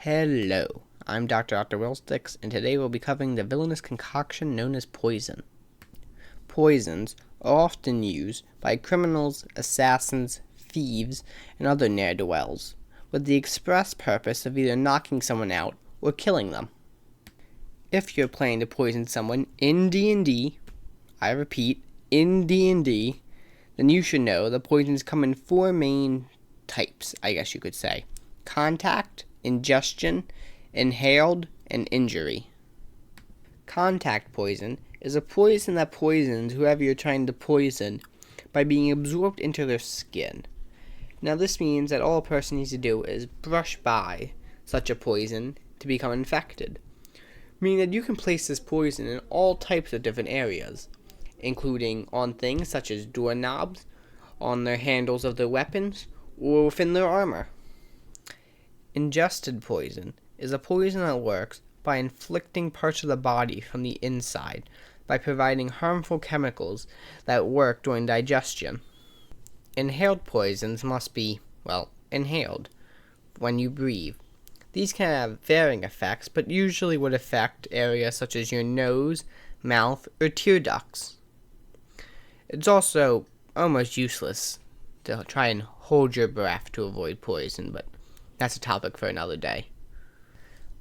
Hello, I'm Dr. Willsticks, and today we'll be covering the villainous concoction known as poison. Poisons are often used by criminals, assassins, thieves, and other ne'er-do-wells, with the express purpose of either knocking someone out or killing them. If you're planning to poison someone in D&D, I repeat, in D&D, then you should know that poisons come in four main types, I guess you could say. Contact, ingestion, inhaled, and injury. Contact poison is a poison that poisons whoever you're trying to poison by being absorbed into their skin. Now this means that all a person needs to do is brush by such a poison to become infected, meaning that you can place this poison in all types of different areas, including on things such as doorknobs, on their handles of their weapons, or within their armor. Ingested poison is a poison that works by inflicting parts of the body from the inside by providing harmful chemicals that work during digestion. Inhaled poisons must be, inhaled when you breathe. These can have varying effects, but usually would affect areas such as your nose, mouth, or tear ducts. It's also almost useless to try and hold your breath to avoid poison, but that's a topic for another day.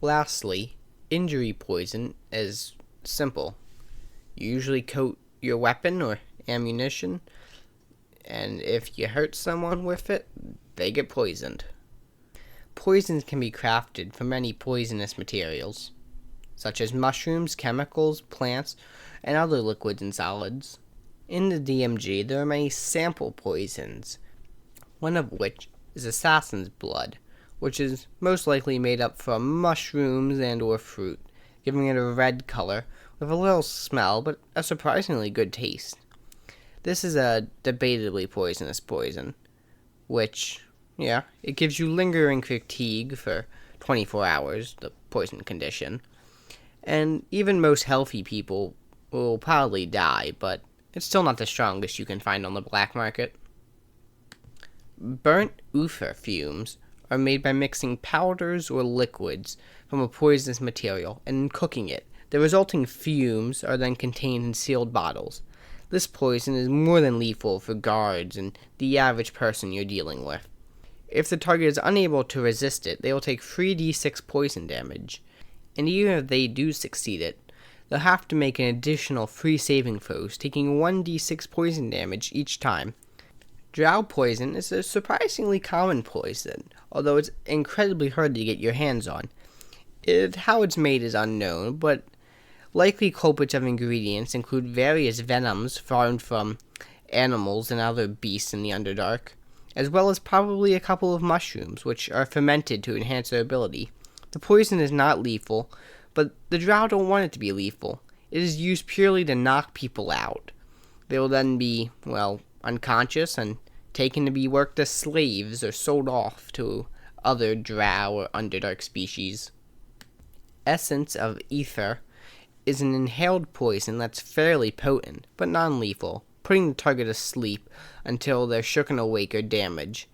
Lastly, injury poison is simple. You usually coat your weapon or ammunition, and if you hurt someone with it, they get poisoned. Poisons can be crafted from many poisonous materials, such as mushrooms, chemicals, plants, and other liquids and solids. In the DMG, there are many sample poisons, one of which is assassin's blood, which is most likely made up from mushrooms and or fruit, giving it a red color with a little smell but a surprisingly good taste. This is a debatably poisonous poison, which, it gives you lingering fatigue for 24 hours, the poison condition, and even most healthy people will probably die, but it's still not the strongest you can find on the black market. Burnt Uffer fumes are made by mixing powders or liquids from a poisonous material and cooking it. The resulting fumes are then contained in sealed bottles. This poison is more than lethal for guards and the average person you're dealing with. If the target is unable to resist it, they will take 3d6 poison damage, and even if they do succeed it, they'll have to make an additional 3 saving throws, taking 1d6 poison damage each time. Drow Poison is a surprisingly common poison, although it's incredibly hard to get your hands on. How it's made is unknown, but likely culprits of ingredients include various venoms formed from animals and other beasts in the Underdark, as well as probably a couple of mushrooms, which are fermented to enhance their ability. The poison is not lethal, but the Drow don't want it to be lethal. It is used purely to knock people out. They will then be, unconscious and taken to be worked as slaves or sold off to other Drow or Underdark species. Essence of Ether is an inhaled poison that's fairly potent, but non-lethal, putting the target asleep until they're shooken awake or damaged.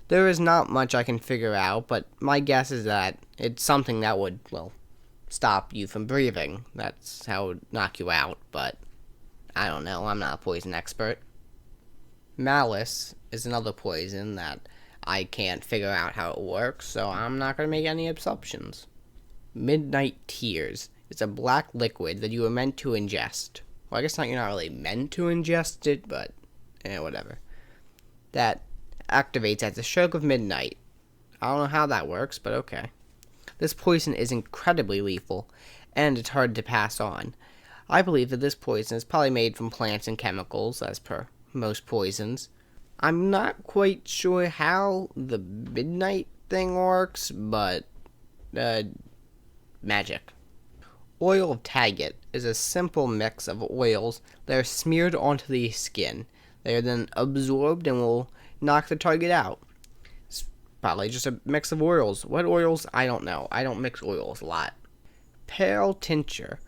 There is not much I can figure out, but my guess is that it's something that would, stop you from breathing. That's how it would knock you out, but I don't know, I'm not a poison expert. Malice is another poison that I can't figure out how it works, so I'm not going to make any assumptions. Midnight Tears is a black liquid that you are meant to ingest. Well, I guess you're not really meant to ingest it, but whatever. That activates at the stroke of midnight. I don't know how that works, but okay. This poison is incredibly lethal, and it's hard to pass on. I believe that this poison is probably made from plants and chemicals, as per most poisons. I'm not quite sure how the midnight thing works, but magic. Oil of Taggart is a simple mix of oils that are smeared onto the skin. They are then absorbed and will knock the target out. It's probably just a mix of oils. What oils? I don't know. I don't mix oils a lot. Pale Tincture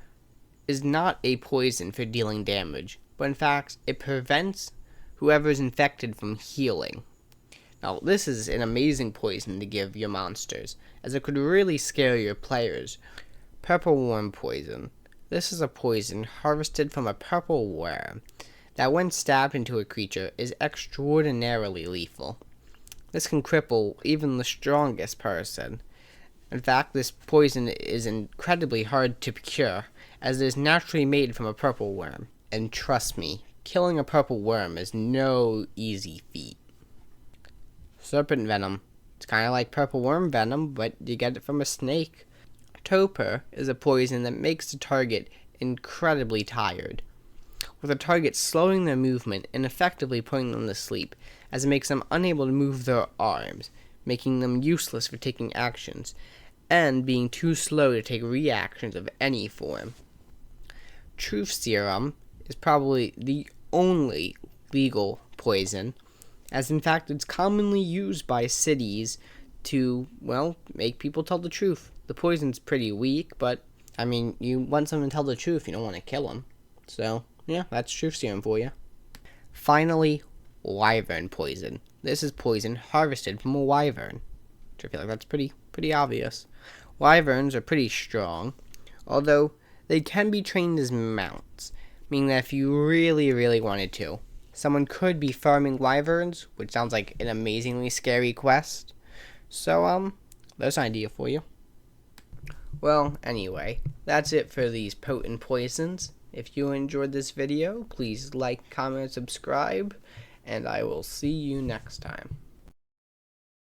is not a poison for dealing damage, but in fact, it prevents whoever is infected from healing. Now, this is an amazing poison to give your monsters, as it could really scare your players. Purple Worm Poison. This is a poison harvested from a purple worm that, when stabbed into a creature, is extraordinarily lethal. This can cripple even the strongest person. In fact, this poison is incredibly hard to procure, as it is naturally made from a purple worm. And trust me, killing a purple worm is no easy feat. Serpent Venom. It's kind of like purple worm venom, but you get it from a snake. Torpor is a poison that makes the target incredibly tired, with the target slowing their movement and effectively putting them to sleep, as it makes them unable to move their arms, making them useless for taking actions, and being too slow to take reactions of any form. Truth Serum is probably the only legal poison, as in fact it's commonly used by cities to, well, make people tell the truth. The poison's pretty weak, but, I mean, you want someone to tell the truth, you don't want to kill them. So, yeah, that's Truth Serum for you. Finally, Wyvern Poison. This is poison harvested from a wyvern, which I feel like that's pretty obvious. Wyverns are pretty strong, although they can be trained as mounts, meaning that if you really wanted to, someone could be farming wyverns, which sounds like an amazingly scary quest. So, there's an idea for you. Well, anyway, that's it for these potent poisons. If you enjoyed this video, please like, comment, subscribe, and I will see you next time.